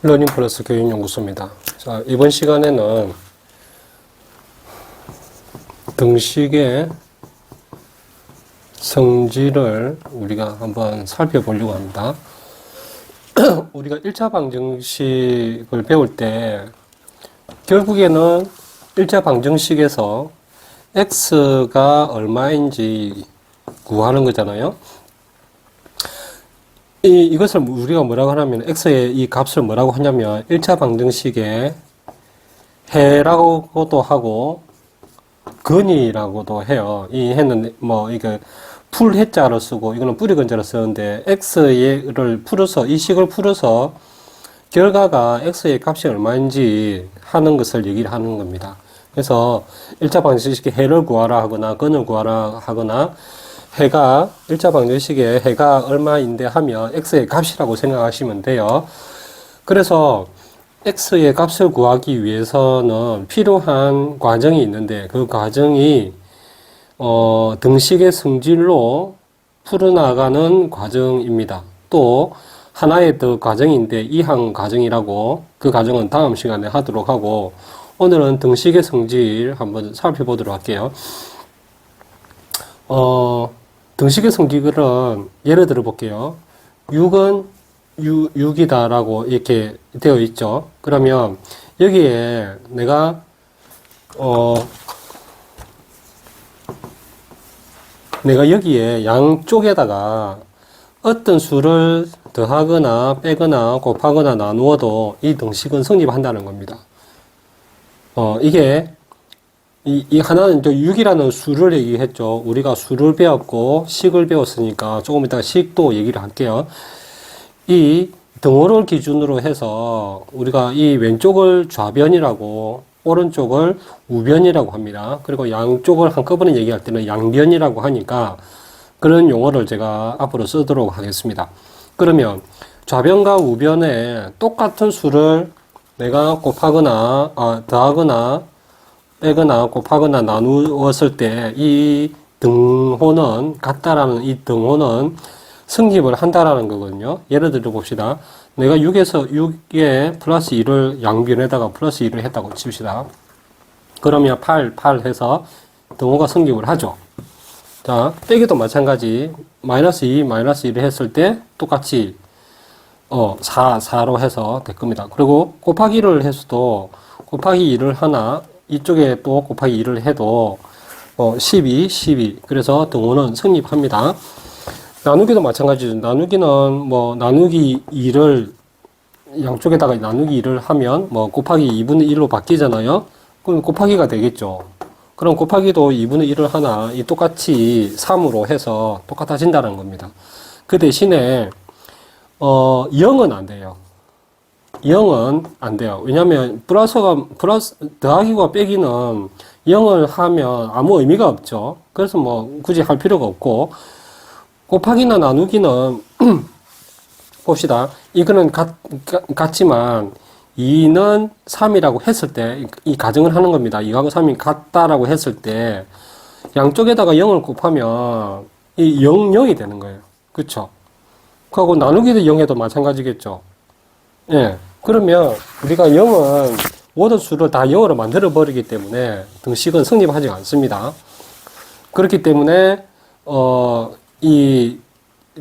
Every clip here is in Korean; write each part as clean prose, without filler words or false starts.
러닝 플러스 교육연구소입니다. 자, 이번 시간에는 등식의 성질을 우리가 한번 살펴보려고 합니다. 우리가 1차 방정식을 배울 때 결국에는 1차 방정식에서 x가 얼마인지 구하는 거잖아요. 이것을 우리가 뭐라고 하냐면 x의 이 값을 뭐라고 하냐면 1차 방정식의 해라고도 하고 근이라고도 해요. 이 해는 뭐 이게 풀 해자로 쓰고 이거는 뿌리 근자로 쓰는데 x를 풀어서 이 식을 풀어서 결과가 x의 값이 얼마인지 하는 것을 얘기를 하는 겁니다. 그래서 1차 방정식의 해를 구하라 하거나 근을 구하라 하거나 해가 1차 방정식의 해가 얼마인데 하면 x의 값이라고 생각하시면 돼요. 그래서 x의 값을 구하기 위해서는 필요한 과정이 있는데 그 과정이 등식의 성질로 풀어나가는 과정입니다. 또 하나의 더 과정인데 이항 과정이라고 그 과정은 다음 시간에 하도록 하고 오늘은 등식의 성질 한번 살펴보도록 할게요. 등식의 성질은 예를 들어 볼게요. 6은 6이다 라고 이렇게 되어 있죠. 그러면 여기에 내가 여기에 양쪽에다가 어떤 수를 더하거나 빼거나 곱하거나 나누어도 이 등식은 성립한다는 겁니다. 이게 이 하나는 6이라는 수를 얘기했죠. 우리가 수를 배웠고 식을 배웠으니까 조금 이따 식도 얘기를 할게요. 이 등호를 기준으로 해서 우리가 이 왼쪽을 좌변이라고 오른쪽을 우변이라고 합니다. 그리고 양쪽을 한꺼번에 얘기할 때는 양변이라고 하니까 그런 용어를 제가 앞으로 쓰도록 하겠습니다. 그러면 좌변과 우변에 똑같은 수를 내가 곱하거나 더하거나 빼거나 곱하거나 나누었을 때 이 등호는 같다라는 이 등호는 성립을 한다라는 거거든요. 예를 들어 봅시다. 내가 6에 플러스 1을 양변에다가 플러스 1을 했다고 칩시다. 그러면 8 해서 등호가 성립을 하죠. 자, 빼기도 마찬가지. 마이너스 2, 마이너스 1을 했을 때 똑같이 4로 해서 될 겁니다. 그리고 곱하기를 해서도 곱하기 2를 하나 이쪽에 또 곱하기 2를 해도 12. 그래서 등호는 성립합니다. 나누기도 마찬가지죠. 나누기는 뭐 나누기 2를 양쪽에다가 나누기 2를 하면 뭐 곱하기 2분의 1로 바뀌잖아요. 그럼 곱하기가 되겠죠. 그럼 곱하기도 2분의 1을 하나 이 똑같이 3으로 해서 똑같아진다는 겁니다. 그 대신에 0은 안 돼요. 0은 안 돼요. 왜냐면 플러스 더하기와 빼기는 0을 하면 아무 의미가 없죠. 그래서 뭐 굳이 할 필요가 없고 곱하기나 나누기는 봅시다. 이거는 같지만 2는 3이라고 했을 때 이 가정을 하는 겁니다. 2하고 3이 같다라고 했을 때 양쪽에다가 0을 곱하면 이 0이 되는 거예요. 그쵸? 그리고 나누기도 0에도 마찬가지겠죠. 예. 그러면 우리가 0은 모든 수를 다 0으로 만들어 버리기 때문에 등식은 성립하지 않습니다. 그렇기 때문에 이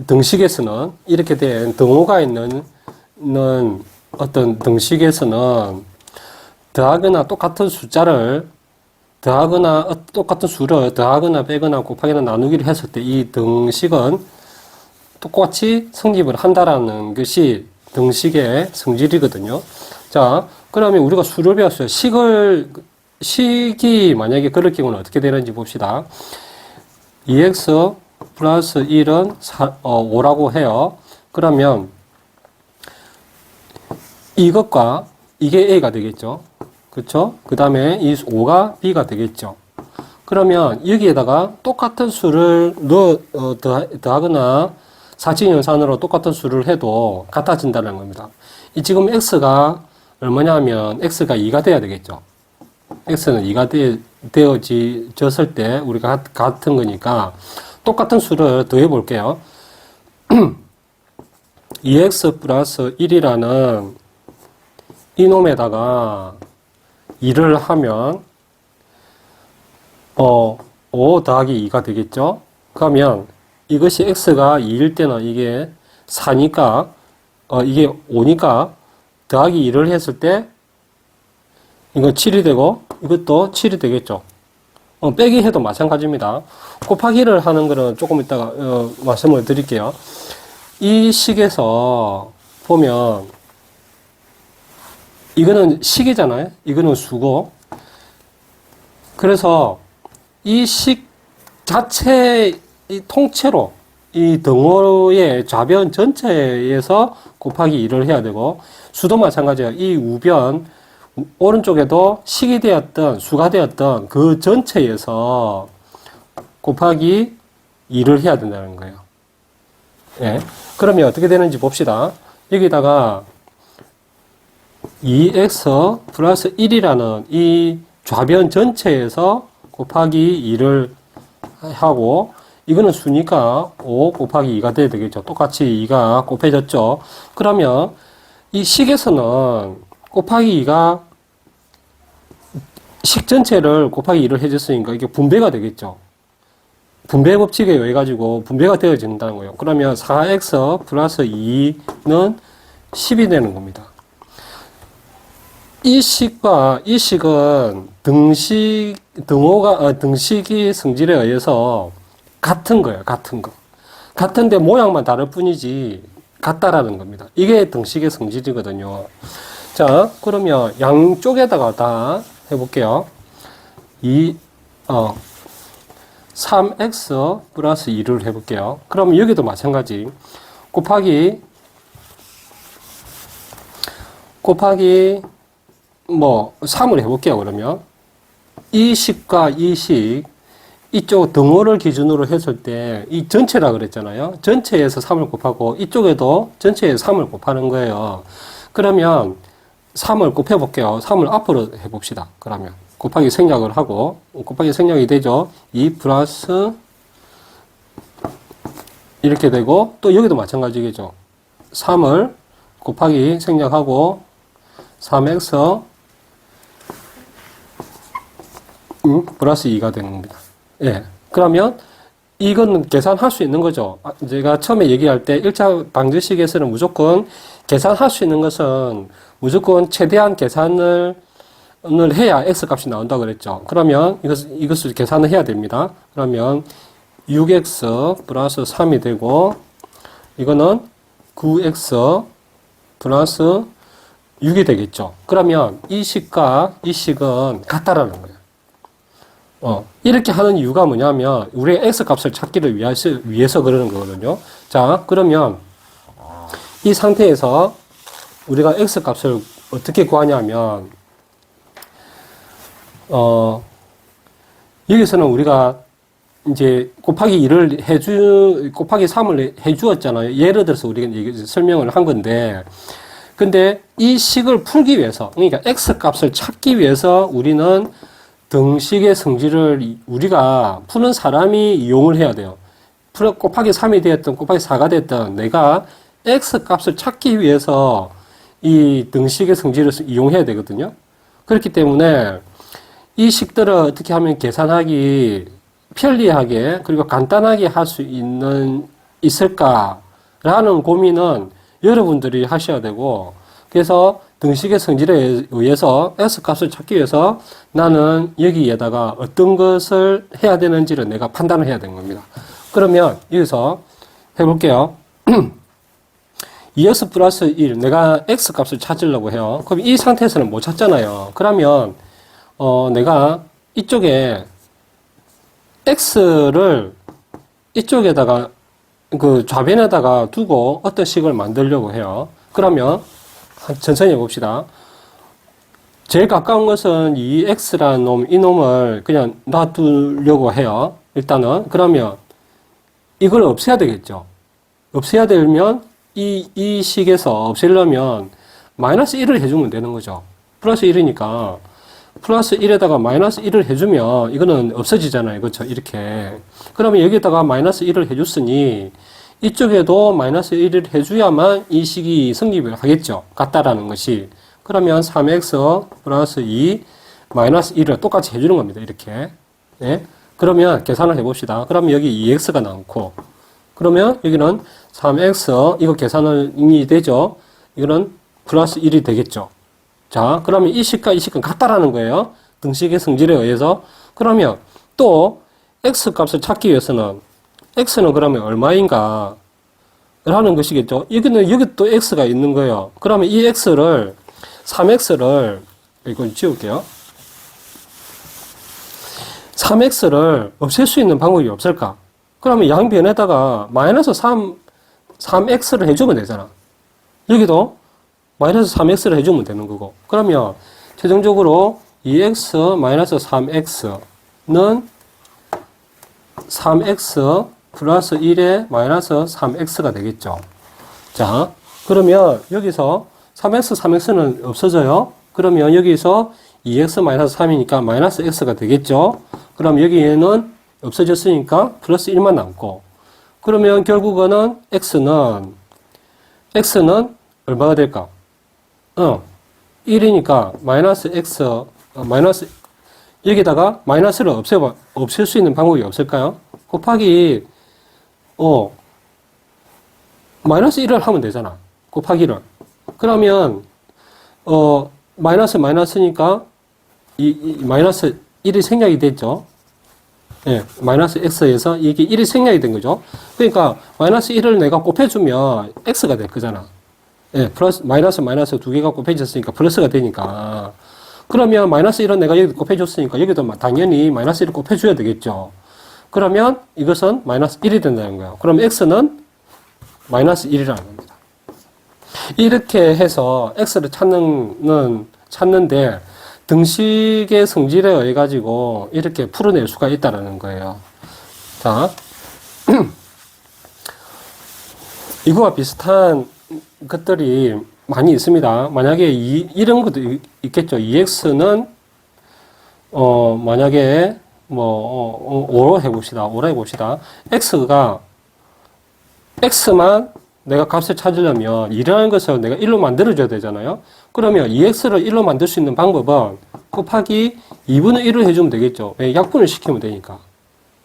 등식에서는 이렇게 된 등호가 있는 어떤 등식에서는 더하거나 똑같은 숫자를 더하거나 똑같은 수를 더하거나 빼거나 곱하기나 나누기를 했을 때 이 등식은 똑같이 성립을 한다라는 것이 등식의 성질이거든요. 자, 그러면 우리가 수를 배웠어요. 식이 만약에 그럴 경우는 어떻게 되는지 봅시다. 2x 플러스 1은 5라고 해요. 그러면 이것과 이게 A가 되겠죠. 그쵸? 그 다음에 이 5가 B가 되겠죠. 그러면 여기에다가 똑같은 수를 더하거나 사칙연산으로 똑같은 수를 해도 같아진다는 겁니다. 이 지금 x가 얼마냐면 x가 2가 돼야 되겠죠. x는 2가 되어졌을 때 우리가 같은 거니까 똑같은 수를 더해 볼게요. 2x 플러스 1이라는 이놈에다가 2를 하면 5 더하기 2가 되겠죠. 그러면 이것이 x가 2일 때는 이게 4니까 이게 5니까 더하기 2를 했을 때 이건 7이 되고 이것도 7이 되겠죠. 빼기 해도 마찬가지입니다. 곱하기를 하는 거는 조금 이따가 말씀을 드릴게요. 이 식에서 보면 이거는 식이잖아요. 이거는 수고. 그래서 이 식 자체 이 통째로 이 등호의 좌변 전체에서 곱하기 2를 해야 되고, 수도 마찬가지예요. 이 우변 오른쪽에도 식이 되었던 수가 되었던 그 전체에서 곱하기 2를 해야 된다는 거예요. 예. 그러면 어떻게 되는지 봅시다. 여기다가 2x 플러스 1이라는 이 좌변 전체에서 곱하기 2를 하고, 이거는 수니까 5 곱하기 2가 돼야 되겠죠. 똑같이 2가 곱해졌죠. 그러면 이 식에서는 곱하기 2가 식 전체를 곱하기 2를 해줬으니까 이게 분배가 되겠죠. 분배 법칙에 의해 가지고 분배가 되어진다는 거예요. 그러면 4x 플러스 2는 10이 되는 겁니다. 이 식과 이 식은 등식이 성질에 의해서 같은 거예요. 같은 거. 같은데 모양만 다를 뿐이지 같다라는 겁니다. 이게 등식의 성질이거든요. 자, 그러면 양쪽에다가 다 해볼게요. 3x 플러스 2를 해볼게요. 그럼 여기도 마찬가지. 곱하기 뭐 3을 해볼게요. 그러면 이 식과 이 식 이쪽 등호를 기준으로 했을 때 이 전체라 그랬잖아요. 전체에서 3을 곱하고 이쪽에도 전체에서 3을 곱하는 거예요. 그러면 3을 곱해볼게요. 3을 앞으로 해봅시다. 그러면 곱하기 생략을 하고 곱하기 생략이 되죠. 2 플러스 이렇게 되고 또 여기도 마찬가지겠죠. 3을 곱하기 생략하고 3x 플러스 2가 되는 겁니다. 예. 그러면 이건 계산할 수 있는 거죠. 제가 처음에 얘기할 때 1차 방정식에서는 무조건 계산할 수 있는 것은 무조건 최대한 계산을 해야 x 값이 나온다고 그랬죠. 그러면 이것을 계산을 해야 됩니다. 그러면 6x 플러스 3이 되고 이거는 9x 플러스 6이 되겠죠. 그러면 이 식과 이 식은 같다라는 거예요. 이렇게 하는 이유가 뭐냐면 우리가 x값을 찾기를 위해서 그러는 거거든요. 자, 그러면 이 상태에서 우리가 x값을 어떻게 구하냐면 여기서는 우리가 이제 곱하기 3을 해주었잖아요. 예를 들어서 우리가 설명을 한 건데, 근데 이 식을 풀기 위해서, 그러니까 x값을 찾기 위해서 우리는 등식의 성질을 우리가 푸는 사람이 이용을 해야 돼요. 곱하기 3이 되었든 곱하기 4가 됐든 내가 x값을 찾기 위해서 이 등식의 성질을 이용해야 되거든요. 그렇기 때문에 이 식들을 어떻게 하면 계산하기 편리하게 그리고 간단하게 할 수 있을까라는 고민은 여러분들이 하셔야 되고, 그래서 등식의 성질에 의해서 x값을 찾기 위해서 나는 여기에다가 어떤 것을 해야 되는지를 내가 판단을 해야 되는 겁니다. 그러면 여기서 해볼게요. 2x 플러스 1, 내가 x값을 찾으려고 해요. 그럼 이 상태에서는 못 찾잖아요. 그러면 내가 이쪽에 x를 이쪽에다가 그 좌변에다가 두고 어떤 식을 만들려고 해요. 그러면 천천히 해봅시다. 제일 가까운 것은 이 x라는 놈, 이 놈을 그냥 놔두려고 해요. 일단은. 그러면 이걸 없애야 되겠죠. 없애야 되면 이 식에서 없애려면 마이너스 1을 해주면 되는 거죠. 플러스 1이니까 플러스 1에다가 마이너스 1을 해주면 이거는 없어지잖아요. 그렇죠? 이렇게. 그러면 여기에다가 마이너스 1을 해줬으니 이쪽에도 마이너스 1을 해줘야만 이 식이 성립을 하겠죠. 같다라는 것이. 그러면 3x 플러스 2 마이너스 1을 똑같이 해주는 겁니다. 이렇게. 예? 그러면 계산을 해봅시다. 그러면 여기 2x가 남고, 그러면 여기는 3x, 이거 계산이 되죠? 이거는 플러스 1이 되겠죠? 자, 그러면 이 식과 이 식은 같다라는 거예요. 등식의 성질에 의해서. 그러면 또 x 값을 찾기 위해서는 x는 그러면 얼마인가 하는 것이겠죠. 여기 또 x가 있는 거예요. 그러면 이 x를 3x를 이거 지울게요. 3x를 없앨 수 있는 방법이 없을까? 그러면 양변에다가 마이너스 3x를 해주면 되잖아. 여기도 마이너스 3x를 해주면 되는 거고. 그러면 최종적으로 2x 마이너스 3x는 3x 플러스 1에 마이너스 3x가 되겠죠. 자, 그러면 여기서 3x, 3x는 없어져요. 그러면 여기서 2x 마이너스 3이니까 마이너스 x가 되겠죠. 그럼 여기에는 없어졌으니까 플러스 1만 남고. 그러면 결국은 x는 얼마가 될까? 1이니까 마이너스 x, 마이너스, 여기다가 마이너스를 없앨 수 있는 방법이 없을까요? 곱하기, 마이너스 1을 하면 되잖아. 곱하기를. 그러면, 마이너스니까, 이 마이너스 1이 생략이 됐죠. 예, 마이너스 x에서 이게 1이 생략이 된 거죠. 그러니까, 마이너스 1을 내가 곱해주면 x가 될 거잖아. 예, 마이너스 두 개가 곱해졌으니까 플러스가 되니까. 그러면 마이너스 1은 내가 여기 곱해줬으니까 여기도 당연히 마이너스 1을 곱해줘야 되겠죠. 그러면 이것은 마이너스 1이 된다는 거예요. 그럼 x는 마이너스 1이라는 겁니다. 이렇게 해서 x를 찾는데 등식의 성질에 의해 가지고 이렇게 풀어낼 수가 있다는 거예요. 자, 이거와 비슷한 것들이 많이 있습니다. 만약에 이런 것도 있겠죠. 2x는 만약에 5로 해봅시다. x만 내가 값을 찾으려면 2라는 것을 내가 1로 만들어줘야 되잖아요. 그러면 2x를 1로 만들 수 있는 방법은 곱하기 2분의 1을 해주면 되겠죠. 약분을 시키면 되니까.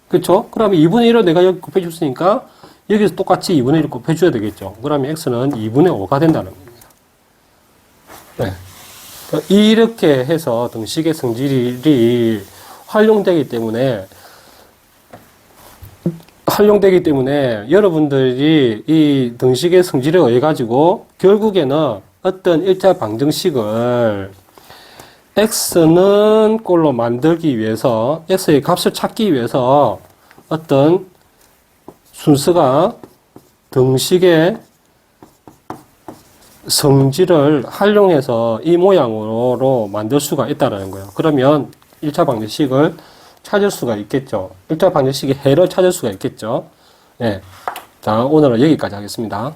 그렇죠? 그러면 2분의 1을 내가 여기 곱해줬으니까 여기서 똑같이 2분의 1을 곱해줘야 되겠죠. 그러면 x는 2분의 5가 된다는 겁니다. 네. 이렇게 해서 등식의 성질이 활용되기 때문에 여러분들이 이 등식의 성질에 의해 가지고 결국에는 어떤 일자 방정식을 x는 꼴로 만들기 위해서 x의 값을 찾기 위해서 어떤 순서가 등식의 성질을 활용해서 이 모양으로 만들 수가 있다는 거예요. 그러면 1차 방정식을 찾을 수가 있겠죠. 1차 방정식의 해를 찾을 수가 있겠죠. 네. 자, 오늘은 여기까지 하겠습니다.